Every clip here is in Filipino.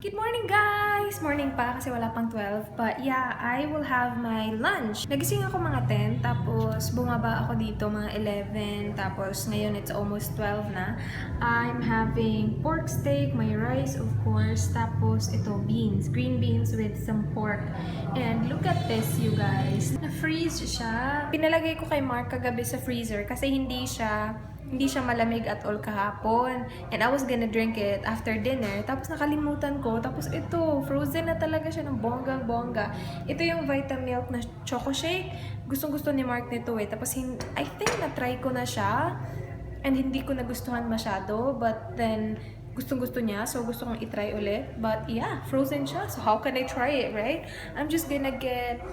Good morning, guys! Morning pa kasi wala pang 12. But yeah, I will have my lunch. Nagising ako mga 10, tapos bumaba ako dito mga 11, tapos ngayon it's almost 12 na. I'm having pork steak, my rice of course, tapos ito beans, green beans with some pork. And look at this, you guys. Na-freeze siya. Pinalagay ko kay Mark kagabi sa freezer kasi hindi siya malamig at all kahapon. And I was gonna drink it after dinner. Tapos nakalimutan ko. Tapos ito, frozen na talaga siya ng bonggang-bongga. Ito yung Vitamilk na choco shake. Gustong-gusto ni Mark nito eh. Tapos I think na-try ko na siya. And hindi ko nagustuhan masyado. But then, gustong-gusto niya. So, gusto kong itry ulit. But yeah, frozen siya. So, how can I try it, right? I'm just gonna get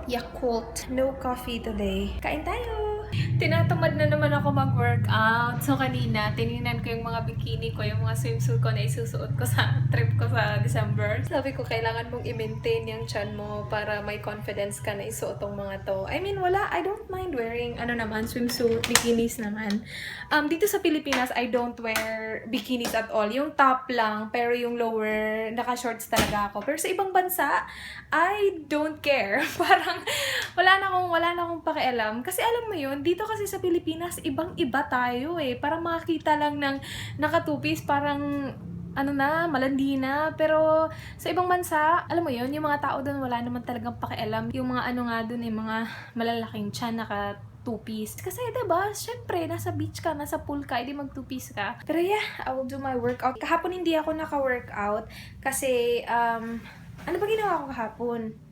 Yakult. No coffee today. Kain tayo! Tinatamad na naman ako mag-workout. So, kanina, tinignan ko yung mga bikini ko, yung mga swimsuit ko na isusuot ko sa trip ko sa December. Sabi ko, kailangan mong i-maintain yung chan mo para may confidence ka na isuot tong mga to. I mean, I don't mind wearing, swimsuit, bikinis naman. Dito sa Pilipinas, I don't wear bikinis at all. Yung top lang, pero yung lower, naka-shorts talaga ako. Pero sa ibang bansa, I don't care. Parang, wala na akong pakialam. Kasi alam mo yun, dito kasi sa Pilipinas, ibang-iba tayo eh. Parang makakita lang ng nakatupis, parang malandi na. Pero sa ibang bansa, alam mo yun, yung mga tao doon wala naman talagang pakialam. Yung mga doon eh, mga malalaking tiyan, naka-two-piece. Kasi diba, syempre, nasa beach ka, nasa pool ka, edi mag-two-piece ka. Pero yeah, I will do my workout. Kahapon hindi ako naka-workout kasi, ano ba ginawa ko kahapon?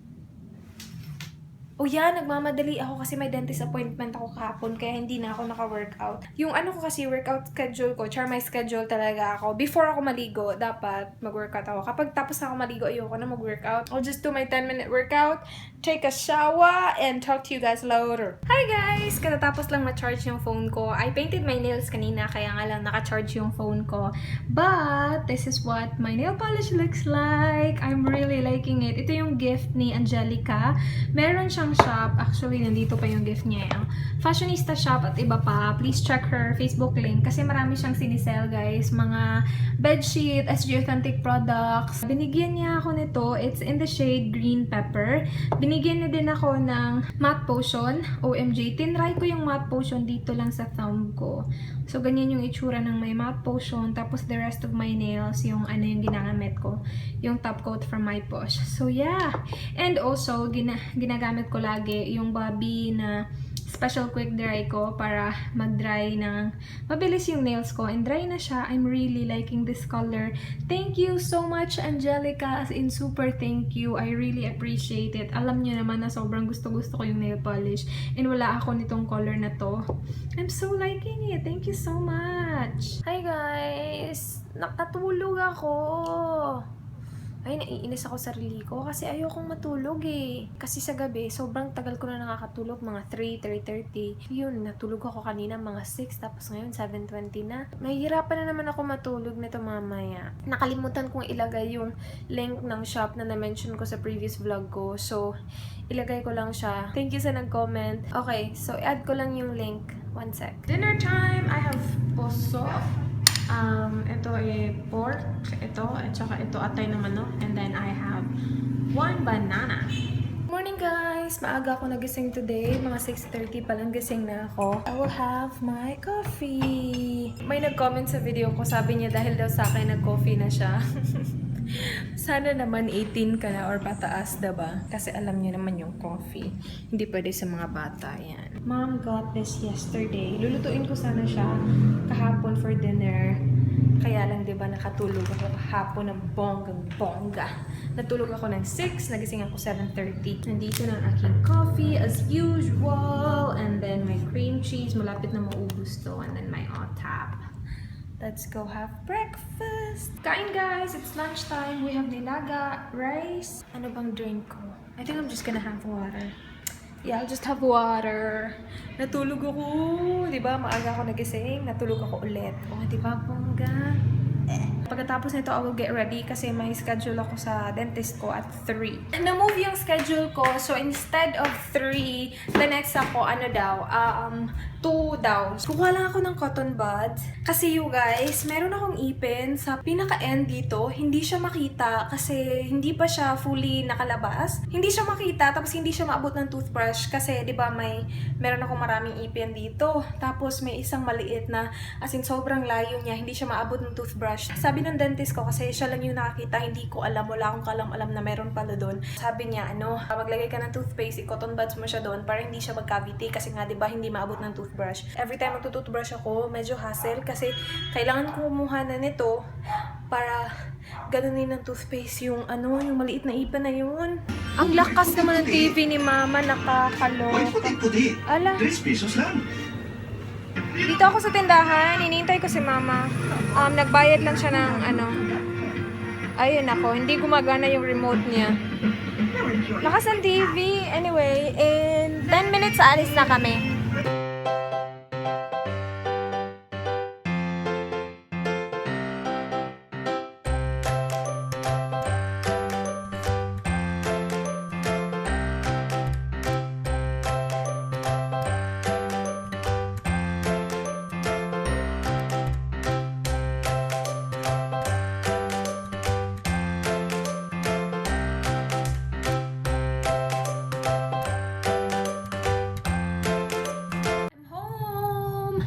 Oh yeah, nagmamadali ako kasi may dentist appointment ako kahapon kaya hindi na ako naka-workout. Yung ko kasi workout schedule ko, my schedule talaga ako. Before ako maligo, dapat mag-workout ako. Kapag tapos ako maligo, ayoko na mag-workout. I'll just do my 10-minute workout, take a shower, and talk to you guys later. Hi guys! Katatapos lang ma-charge yung phone ko. I painted my nails kanina kaya nga lang naka-charge yung phone ko. But, this is what my nail polish looks like. I'm really liking it. Ito yung gift ni Angelica. Meron siyang shop. Actually, nandito pa yung gift niya. Fashionista shop at iba pa. Please check her Facebook link kasi marami siyang sinisell, guys. Mga bedsheet, SG Authentic products. Binigyan niya ako nito. It's in the shade Green Pepper. Binigyan niya din ako ng matte potion. OMG. Tinry ko yung matte potion dito lang sa thumb ko. So, ganyan yung itsura ng may matte potion. Tapos, the rest of my nails, yung yung ginagamit ko. Yung top coat from My Posh. So, yeah. And also, ginagamit ko lagi yung Bobbi na special quick dry ko para mag-dry ng mabilis yung nails ko. And dry na siya. I'm really liking this color. Thank you so much, Angelica. As in, super thank you. I really appreciate it. Alam niyo naman na sobrang gusto-gusto ko yung nail polish. And wala ako nitong color na to. I'm so liking it. Thank you so much. Hi guys! Nakatulog ako. Ay, naiinis ako sa sarili ko kasi ayokong matulog eh. Kasi sa gabi, sobrang tagal ko na nakakatulog, mga 3:30. Yun, natulog ako kanina mga 6, tapos ngayon 7:20 na. Nahihirapan na naman ako matulog nito mamaya. Nakalimutan kong ilagay yung link ng shop na na-mention ko sa previous vlog ko. So, ilagay ko lang siya. Thank you sa nag-comment. Okay, so add ko lang yung link. One sec. Dinner time! I have poso. Ito ay pork, ito, at saka ito atay ng manok, and then I have 1 banana. Morning guys! Maaga ako nagising today, mga 6:30 pa lang gising na ako. I will have my coffee. May nag-comment sa video ko, sabi niya dahil daw sa akin nag-coffee na siya. Sana naman 18 ka na or pataas, diba? Kasi alam niyo naman yung coffee. Hindi pwede sa mga bata yan. Mom got this yesterday. Lulutuin ko sana siya kahapon for dinner. Kaya lang, diba, nakatulog ako kahapon ng bonggang-bongga. Natulog ako ng 6, nagising ako 7:30. Nandito na ang aking coffee as usual. And then my cream cheese, malapit na maubos to. And then my hot tap. Let's go have breakfast! Kain guys! It's lunchtime. We have nilaga, rice. Ano bang drink ko? I think I'm just gonna have water. Yeah, I'll just have water. Natulog ako. Diba? Maaga ako nagising. Natulog ako ulit. Oh, diba, bongga? Pagkatapos nito, I will get ready kasi may schedule ako sa dentist ko at 3. Na-move yung schedule ko, so instead of 3, the next ako, 2 daw. Kuha lang ako ng cotton buds. Kasi you guys, meron akong ipin sa pinaka-end dito. Hindi siya makita kasi hindi pa siya fully nakalabas. Hindi siya makita, tapos hindi siya maabot ng toothbrush kasi, di ba, meron akong maraming ipin dito. Tapos may isang maliit na, as in sobrang layo niya, hindi siya maabot ng toothbrush. Sabi ng dentist ko, kasi siya lang yung nakakita, hindi ko alam, wala akong kalam-alam na meron pala doon. Sabi niya, maglagay ka ng toothpaste, i-cotton buds mo siya doon para hindi siya mag-cavity kasi nga, di ba, hindi maabot ng toothbrush. Every time magtutoothbrush ako, medyo hassle kasi kailangan ko kumuha na nito para ganunin ng toothpaste yung yung maliit na ipin na yun. Ang lakas naman ng TV ni Mama, nakakaloka. Ala. 3 pesos lang. Dito ako sa tindahan, hinihintay ko si Mama. Nagbayad lang siya ng ayun ako, hindi gumagana yung remote niya. Lakas ng TV. Anyway, in 10 minutes alis na kami.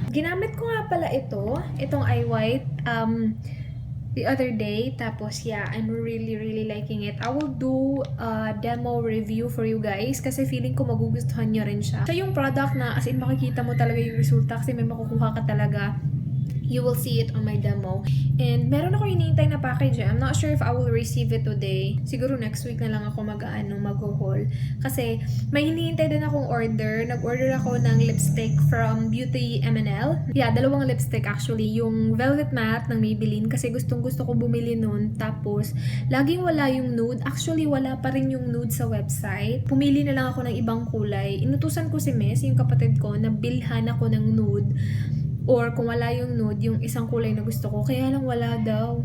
Ginamit ko nga pala itong eye white, the other day. Tapos, yeah, I'm really liking it. I will do a demo review for you guys kasi feeling ko magugustuhan nyo rin siya. Siya yung product na as in makikita mo talaga yung resulta kasi may makukuha ka talaga. You will see it on my demo. And meron ako hinihintay na package. I'm not sure if I will receive it today. Siguro next week na lang ako mag-haul. Kasi may hinihintay din akong order. Nag-order ako ng lipstick from Beauty M&L. Yeah, 2 lipstick actually. Yung Velvet Matte ng Maybelline kasi gustong-gusto ko bumili nun. Tapos, laging wala yung nude. Actually, wala pa rin yung nude sa website. Pumili na lang ako ng ibang kulay. Inutusan ko si Miss, yung kapatid ko, na bilhan ako ng nude. Or kung wala yung nude, yung isang kulay na gusto ko. Kaya lang wala daw.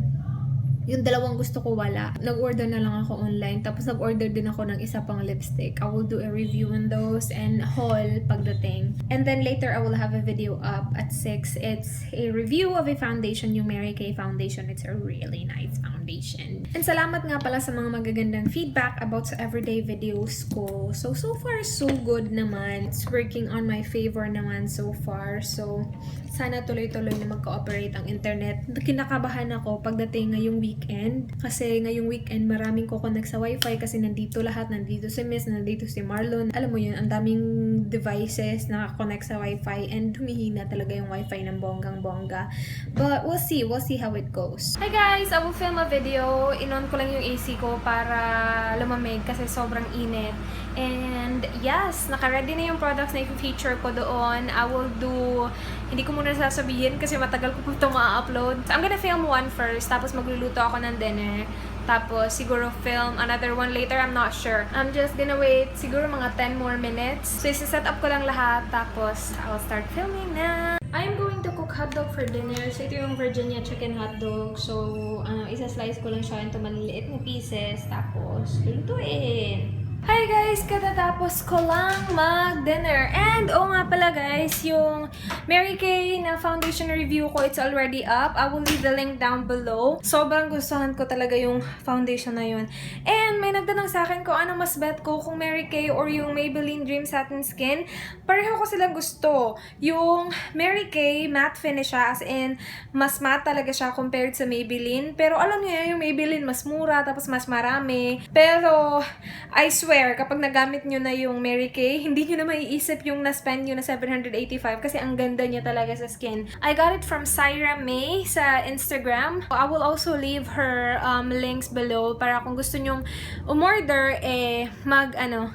Yung 2 gusto ko wala. Nag-order na lang ako online. Tapos nag-order din ako ng isa pang lipstick. I will do a review on those and haul pagdating. And then later I will have a video up at 6. It's a review of a foundation, yung Mary Kay foundation. It's a really nice foundation. And salamat nga pala sa mga magagandang feedback about sa everyday videos ko. So far, so good naman. It's working on my favor naman so far. So, sana tuloy-tuloy na mag-cooperate ang internet. Kinakabahan ako pagdating ngayong weekend. Kasi ngayong weekend, maraming ko-connect sa wifi kasi nandito lahat. Nandito si Miss, nandito si Marlon. Alam mo yun, ang daming devices na connect sa wifi and humihina talaga yung wifi ng bonggang-bongga. But we'll see. We'll see how it goes. Hi guys! I will film a video. In-on ko lang yung AC ko para lumamig kasi sobrang init. And yes, naka-ready na yung products na i-feature ko doon. I will do, hindi ko muna sasabihin kasi matagal ko po ito ma-upload. So, I'm gonna film one first, tapos magluluto ako ng dinner. Tapos, siguro film another one later, I'm not sure. I'm just gonna wait siguro mga 10 more minutes. So, isi-set up ko lang lahat, tapos I'll start filming na. I'm going to cook hotdog for dinner. So, ito yung Virginia chicken hotdog. So, isa-slice ko lang siya into maliliit na pieces, tapos lulutuin. Hi guys! Katatapos ko lang mag-dinner. And, nga pala guys, yung Mary Kay na foundation review ko, it's already up. I will leave the link down below. Sobrang gustuhan ko talaga yung foundation na yun. And, may nagtanong sa akin kung ano mas bet ko, kung Mary Kay or yung Maybelline Dream Satin Skin. Pareho ko silang gusto. Yung Mary Kay, matte finish siya, as in, mas matte talaga siya compared sa Maybelline. Pero alam niyo yung Maybelline mas mura, tapos mas marami. Pero, I swear, kapag nagamit nyo na yung Mary Kay, hindi nyo na maiisip yung na-spend nyo na 785 kasi ang ganda niya talaga sa skin. I got it from Syra May sa Instagram. I will also leave her links below para kung gusto nyong umorder,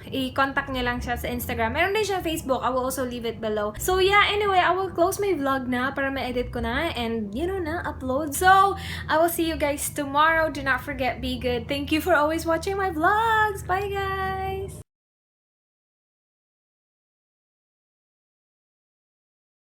i-contact nyo lang siya sa Instagram. Meron din siya Facebook. I will also leave it below. So yeah, anyway, I will close my vlog na para ma-edit ko na and, upload. So, I will see you guys tomorrow. Do not forget, be good. Thank you for always watching my vlogs. Bye, guys!